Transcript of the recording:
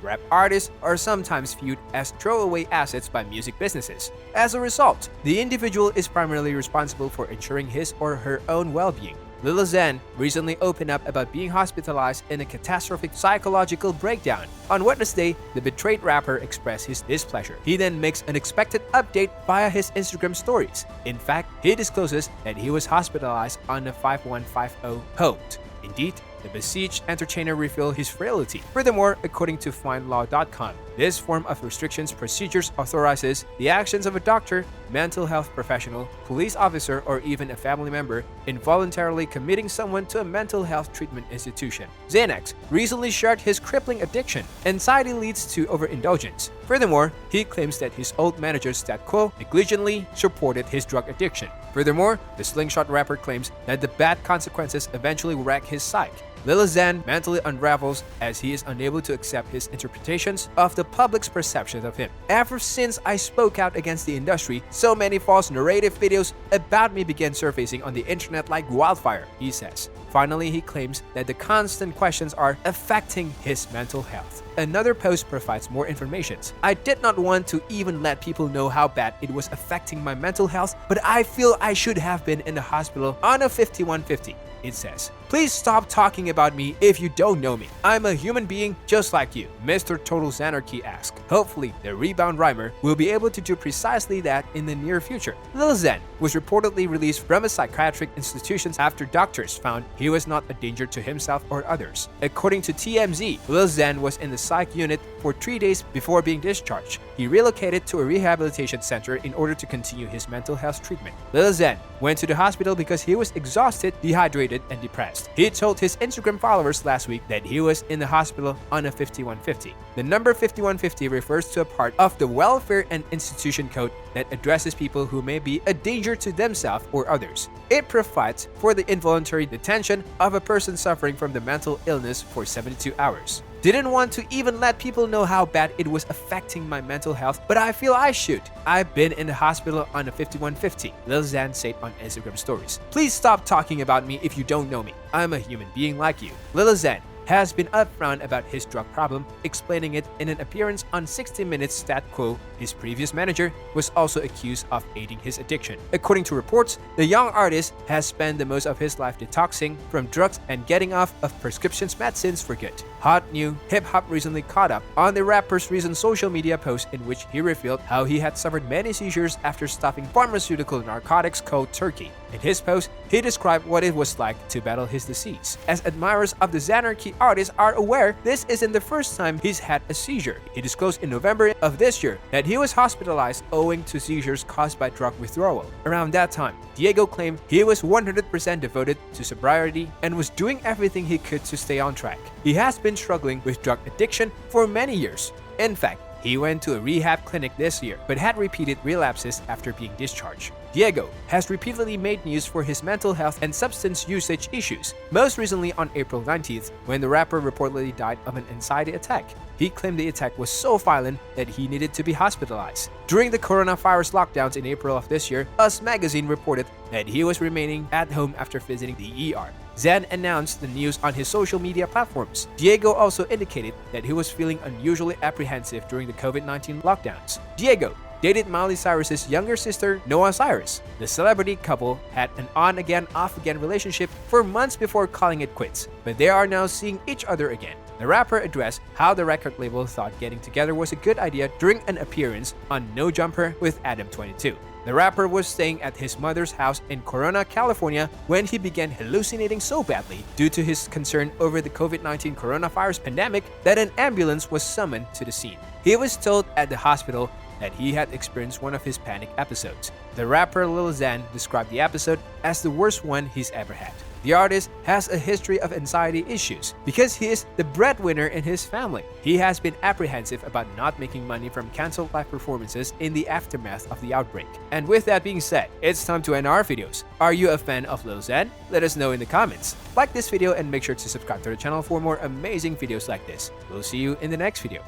Rap artists are sometimes viewed as throwaway assets by music businesses. As a result, the individual is primarily responsible for ensuring his or her own well-being. Lil Xan recently opened up about being hospitalized in a catastrophic psychological breakdown. On Wednesday, the betrayed rapper expressed his displeasure. He then makes an unexpected update via his Instagram stories. In fact, he discloses that he was hospitalized on a 5150 hold. Indeed, the besieged entertainer revealed his frailty. Furthermore, according to findlaw.com, this form of restrictions procedures authorizes the actions of a doctor, mental health professional, police officer, or even a family member involuntarily committing someone to a mental health treatment institution. Xanax recently shared his crippling addiction. Anxiety leads to overindulgence. Furthermore, he claims that his old manager stat quo negligently supported his drug addiction. Furthermore, the slingshot rapper claims that the bad consequences eventually wreck his psyche. Lil Xan mentally unravels as he is unable to accept his interpretations of the public's perception of him. Ever since I spoke out against the industry, so many false narrative videos about me began surfacing on the internet like wildfire, he says. Finally, he claims that the constant questions are affecting his mental health. Another post provides more information. I did not want to even let people know how bad it was affecting my mental health, but I feel I should have been in the hospital on a 5150. It says, "Please stop talking about me if you don't know me. I'm a human being just like you," Mr. Total Xanarchy asked. Hopefully, the rebound rhymer will be able to do precisely that in the near future. Lil Xan was reportedly released from a psychiatric institution after doctors found he was not a danger to himself or others. According to TMZ, Lil Xan was in the psych unit for 3 days before being discharged. He relocated to a rehabilitation center in order to continue his mental health treatment. Lil Xan went to the hospital because he was exhausted, dehydrated, and depressed. He told his Instagram followers last week that he was in the hospital on a 5150. The number 5150 refers to a part of the Welfare and Institution Code that addresses people who may be a danger to themselves or others. It provides for the involuntary detention of a person suffering from the mental illness for 72 hours. Didn't want to even let people know how bad it was affecting my mental health, but I feel I should. I've been in the hospital on a 5150, Lil Xan said on Instagram stories. "Please stop talking about me if you don't know me. I'm a human being like you." Lil Xan has been upfront about his drug problem, explaining it in an appearance on 60 Minutes stat quo. His previous manager was also accused of aiding his addiction. According to reports, the young artist has spent the most of his life detoxing from drugs and getting off of prescription medicines for good. Hot new hip-hop recently caught up on the rapper's recent social media post in which he revealed how he had suffered many seizures after stuffing pharmaceutical narcotics called turkey. In his post, he described what it was like to battle his disease. As admirers of the Xanarchy artist are aware, this isn't the first time he's had a seizure. He disclosed in November of this year that he was hospitalized owing to seizures caused by drug withdrawal. Around that time, Diego claimed he was 100% devoted to sobriety and was doing everything he could to stay on track. He has been struggling with drug addiction for many years. In fact, he went to a rehab clinic this year, but had repeated relapses after being discharged. Diego has repeatedly made news for his mental health and substance usage issues, most recently on April 19th, when the rapper reportedly died of an anxiety attack. He claimed the attack was so violent that he needed to be hospitalized. During the coronavirus lockdowns in April of this year, Us magazine reported that he was remaining at home after visiting the ER. Xan announced the news on his social media platforms. Diego also indicated that he was feeling unusually apprehensive during the COVID-19 lockdowns. Diego dated Miley Cyrus's younger sister, Noah Cyrus. The celebrity couple had an on-again, off-again relationship for months before calling it quits, but they are now seeing each other again. The rapper addressed how the record label thought getting together was a good idea during an appearance on No Jumper with Adam 22. The rapper was staying at his mother's house in Corona, California when he began hallucinating so badly due to his concern over the COVID-19 coronavirus pandemic that an ambulance was summoned to the scene. He was told at the hospital that he had experienced one of his panic episodes. The rapper Lil Xan described the episode as the worst one he's ever had. The artist has a history of anxiety issues because he is the breadwinner in his family. He has been apprehensive about not making money from canceled live performances in the aftermath of the outbreak. And with that being said, it's time to end our videos. Are you a fan of Lil Xan? Let us know in the comments. Like this video and make sure to subscribe to the channel for more amazing videos like this. We'll see you in the next video.